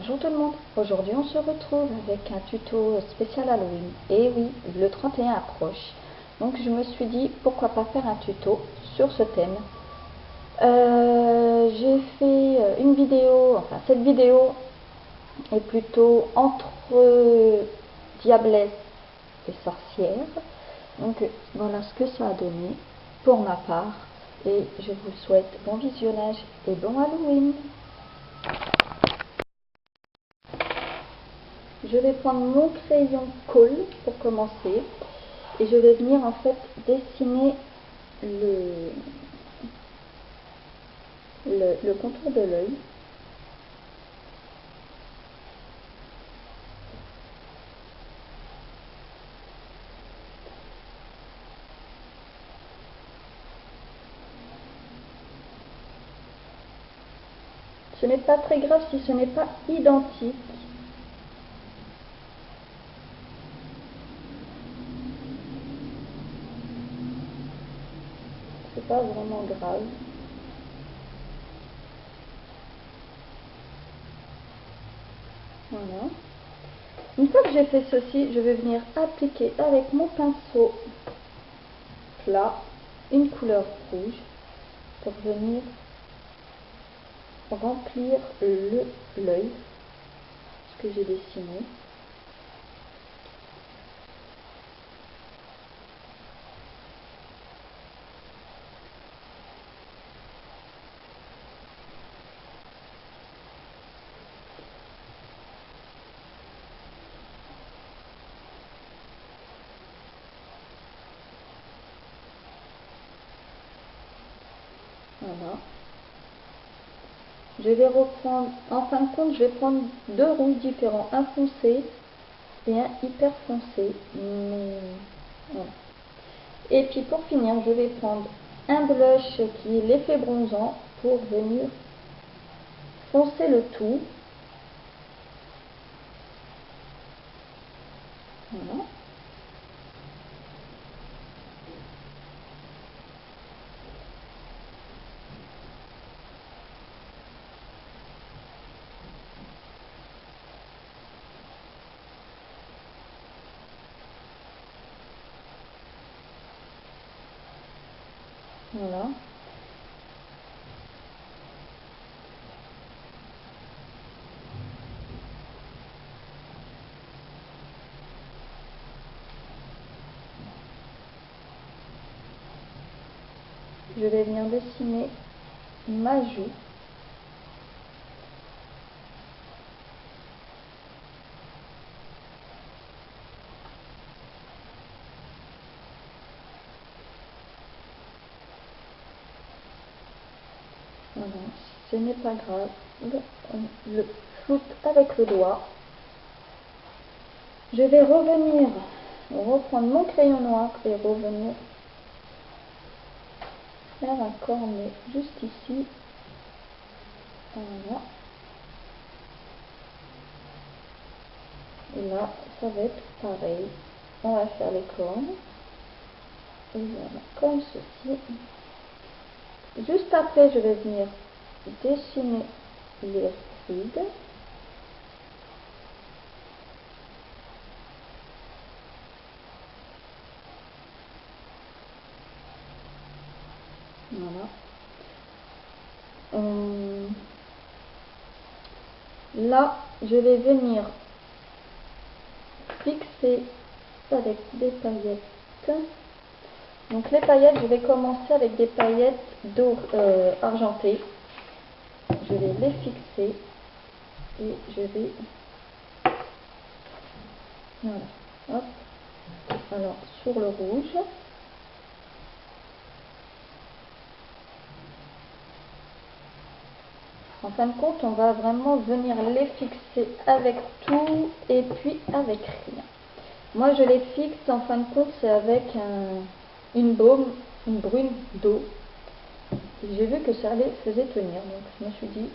Bonjour tout le monde, aujourd'hui on se retrouve avec un tuto spécial Halloween. Et oui, le 31 approche, donc je me suis dit pourquoi pas faire un tuto sur ce thème. J'ai fait une vidéo, enfin cette vidéo est plutôt entre diablesse et sorcière. Donc voilà ce que ça a donné pour ma part et je vous souhaite bon visionnage et bon Halloween. Je vais prendre mon crayon colle pour commencer et je vais venir en fait dessiner le contour de l'œil. Ce n'est pas très grave si ce n'est pas identique. C'est pas vraiment grave. Voilà. Une fois que j'ai fait ceci, je vais venir appliquer avec mon pinceau plat une couleur rouge pour venir remplir l'œil, ce que j'ai dessiné. Voilà. Je vais reprendre, en fin de compte, je vais prendre deux rouges différents, un foncé et un hyper foncé. Mais, voilà. Et puis pour finir, je vais prendre un blush qui est l'effet bronzant pour venir foncer le tout. Voilà. Voilà. Je vais venir dessiner ma joue. Voilà. Ce n'est pas grave. Le floute avec le doigt. Je vais revenir, reprendre mon crayon noir et revenir faire un cornet juste ici. Voilà. Et là, ça va être pareil. On va faire les cornes. Et voilà, comme ceci. Juste après, je vais venir dessiner les rides. Voilà. Là, je vais venir fixer avec des paillettes. Donc les paillettes, je vais commencer avec des paillettes argentées. Je vais les fixer et je vais... Voilà. Hop. Alors, sur le rouge. En fin de compte, on va vraiment venir les fixer avec tout et puis avec rien. Moi, je les fixe, en fin de compte, c'est avec une baume, une brune d'eau. J'ai vu que ça faisait tenir, donc je me suis dit,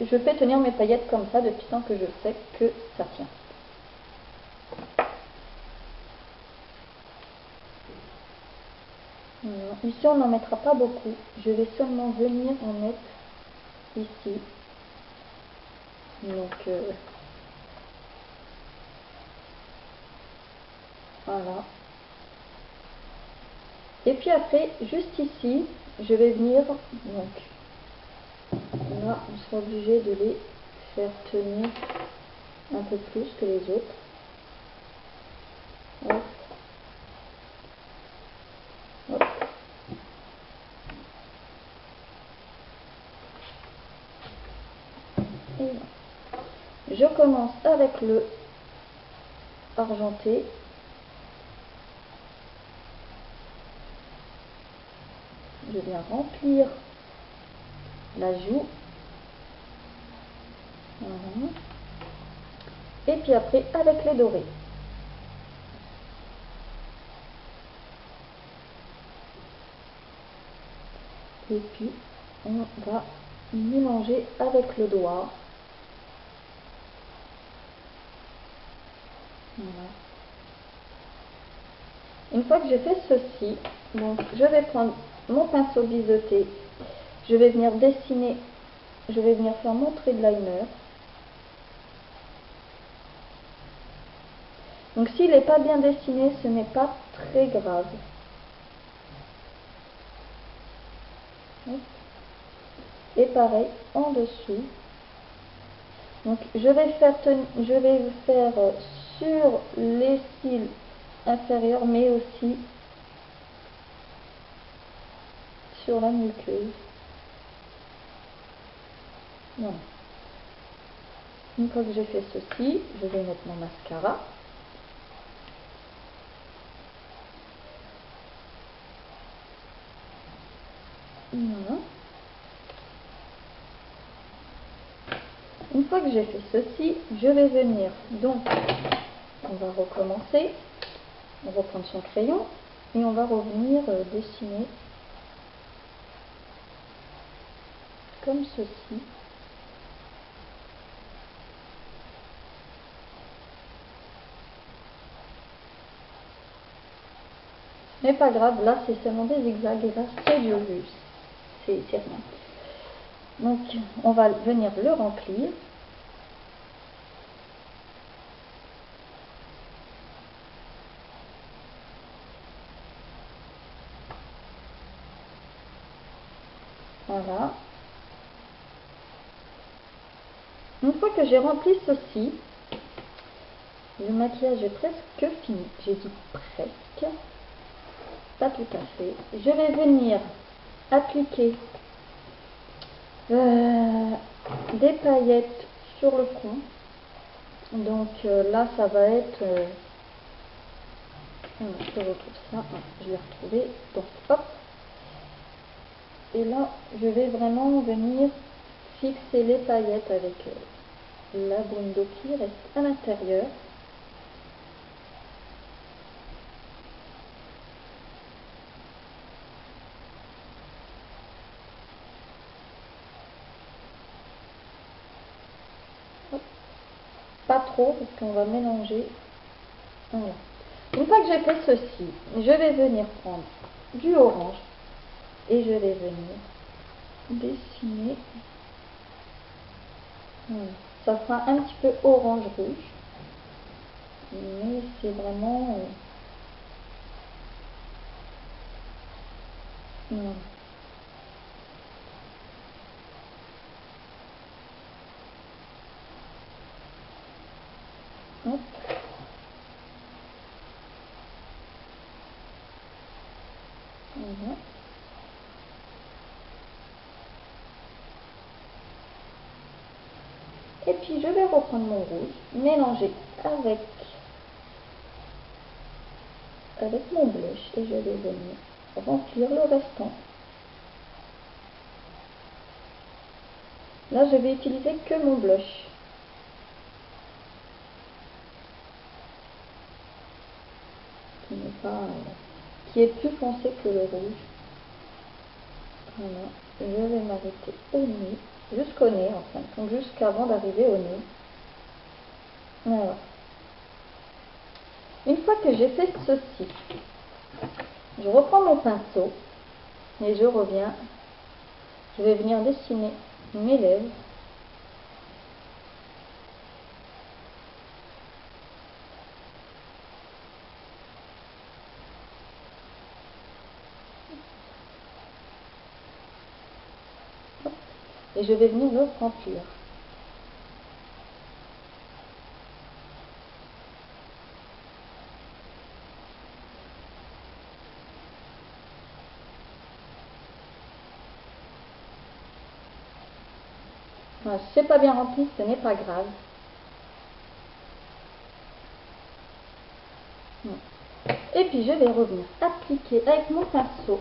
je fais tenir mes paillettes comme ça depuis tant que je sais que ça tient. Voilà. Ici, on n'en mettra pas beaucoup. Je vais seulement venir en mettre ici. Donc voilà. Et puis après, juste ici, je vais venir, donc là, on sera obligé de les faire tenir un peu plus que les autres. Hop. Hop. Et là. Je commence avec le argenté. Je viens remplir la joue. Voilà. Et puis après, avec les dorés. Et puis, on va mélanger avec le doigt. Voilà. Une fois que j'ai fait ceci, donc je vais prendre mon pinceau biseauté, je vais venir dessiner, je vais venir faire mon trait de liner. Donc s'il n'est pas bien dessiné, ce n'est pas très grave. Et pareil en dessous. Donc je vais faire sur les cils inférieurs, mais aussi sur la muqueuse. Voilà. Une fois que j'ai fait ceci, je vais mettre mon mascara. Voilà. Une fois que j'ai fait ceci, je vais venir, donc on va recommencer, on va prendre son crayon et on va revenir dessiner comme ceci. Mais pas grave, là c'est seulement des zigzags et là c'est du rouge, c'est rien. Donc on va venir le remplir. Voilà. Une fois que j'ai rempli ceci, le maquillage est presque fini. J'ai dit presque, pas tout à fait. Je vais venir appliquer des paillettes sur le front. Donc là, ça va être... je retrouve ça, je l'ai retrouvé. Donc hop. Et là, je vais vraiment venir fixer les paillettes avec la boule d'eau qui reste à l'intérieur. Pas trop parce qu'on va mélanger. Voilà. Une fois que j'ai fait ceci, je vais venir prendre du orange et je vais venir dessiner. Voilà. Ça fera un petit peu orange rouge, mais c'est vraiment voilà. Hop. Voilà. Et puis je vais reprendre mon rouge, mélanger avec mon blush et je vais venir remplir le restant. Là, je vais utiliser que mon blush. Qui est plus foncé que le rouge. Voilà. Je vais m'arrêter au nez, jusqu'au nez enfin, donc jusqu'avant d'arriver au nez. Voilà. Une fois que j'ai fait ceci, je reprends mon pinceau et je reviens. Je vais venir dessiner mes lèvres. et je vais venir le remplir. Voilà, si c'est pas bien rempli, ce n'est pas grave. Et puis je vais revenir appliquer avec mon pinceau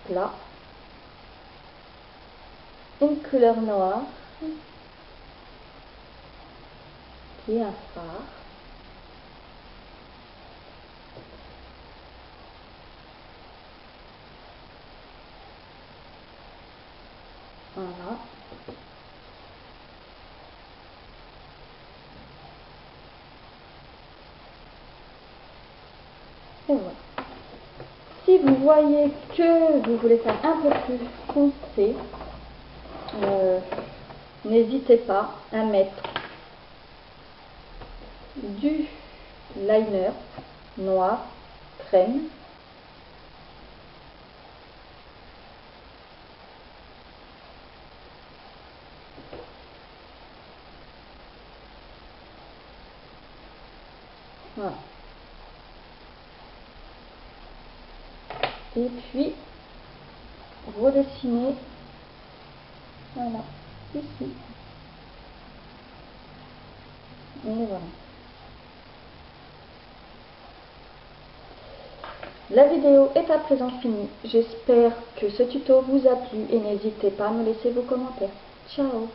plat une couleur noire qui est un phare. Voilà. Et voilà. Si vous voyez que vous voulez faire un peu plus foncé, n'hésitez pas à mettre du liner noir crème. Voilà. Et puis redessiner, voilà, ici. Et voilà. La vidéo est à présent finie. J'espère que ce tuto vous a plu et n'hésitez pas à me laisser vos commentaires. Ciao!